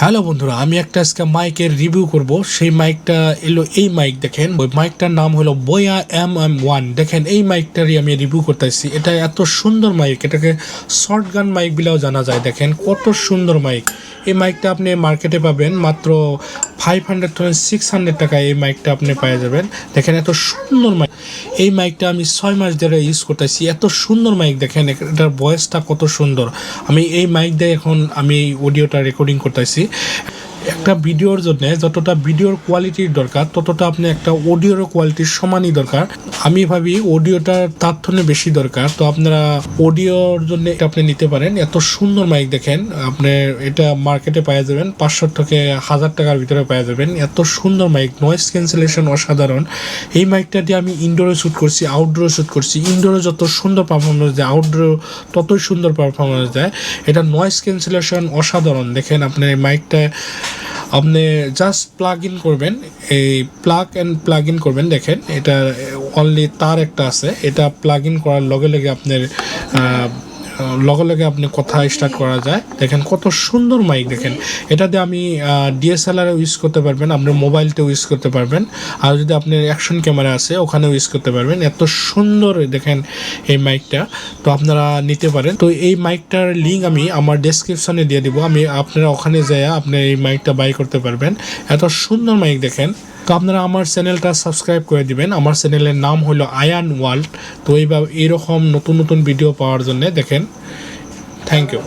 Hello বন্ধুরা, আমি একটা আজকে মাইকের রিভিউ করব। সেই মাইকটা এলো, এই মাইক দেখেন, ওই মাইকটার নাম হলো বোয়া MM1। দেখেন এই মাইকটারই আমি রিভিউ করতেছি। এটা এত সুন্দর মাইক, এটাকে শর্ট গান মাইক বলেও জানা যায়। দেখেন কত সুন্দর মাইক। এই মাইকটা আপনি মার্কেটে পাবেন মাত্র 500 থেকে 600 টাকায়। এই মাইকটা আপনি পেয়ে যাবেন। দেখেন এত সুন্দর মাইক। এই মাইকটা আমি 6 মাস ধরে ইউজ করতেছি। এত সুন্দর মাইক, দেখেন এটার ভয়েসটা কত সুন্দর। আমি এই মাইক দিয়ে এখন আমি অডিওটা রেকর্ডিং করতেছি। একটা ভিডিওর জন্য যতটা ভিডিওর কোয়ালিটির দরকার, ততটা আপনি একটা অডিওর কোয়ালিটির সমানই দরকার। আমি ভাবি অডিওটার তার থেকে বেশি দরকার। তো আপনারা অডিওর জন্য এটা আপনি নিতে পারেন। এত সুন্দর মাইক, দেখেন আপনি এটা মার্কেটে পেয়ে যাবেন 500 থেকে 1000 টাকার ভিতরে পেয়ে যাবেন। এত সুন্দর মাইক, নয়েজ ক্যান্সেলেশন অসাধারণ। এই মাইকটা দিয়ে আমি ইনডোরে শ্যুট করছি, আউটডোরে শ্যুট করছি। ইনডোরে যত সুন্দর পারফরমেন্স দেয়, আউটডোরে ততই সুন্দর পারফরমেন্স দেয়। এটা নয়েজ ক্যান্সেলেশন অসাধারণ। দেখেন আপনার এই মাইকটা আপনি জাস্ট প্লাগ ইন করবেন, এই প্লাগ ইন করবেন। দেখেন এটা অনলি তার একটা আছে, এটা প্লাগ ইন করার লগে লগে আপনার লগে আপনি কথা স্টার্ট করা যায়। দেখেন কত সুন্দর মাইক। দেখেন এটা দিয়ে আমি DSLR ইউজ করতে পারবেন, আপনার মোবাইলতেও ইউজ করতে পারবেন, আর যদি আপনার অ্যাকশন ক্যামেরা আছে ওখানেও ইউজ করতে পারবেন। এত সুন্দর দেখেন এই মাইকটা। তো আপনারা নিতে পারেন। তো এই মাইকটার লিঙ্ক আমি আমার ডেসক্রিপশনে দিয়ে দিব। আপনারা ওখানে যেয়ে আপনি এই মাইকটা বাই করতে পারবেন। এত সুন্দর মাইক দেখেন। তো আপনারা আমার চ্যানেলটা সাবস্ক্রাইব করে দিবেন। আমার চ্যানেলের নাম হলো আয়ান ওয়ার্ল্ড। তো এইরকম নতুন নতুন ভিডিও পাওয়ার জন্য দেখেন। Thank you.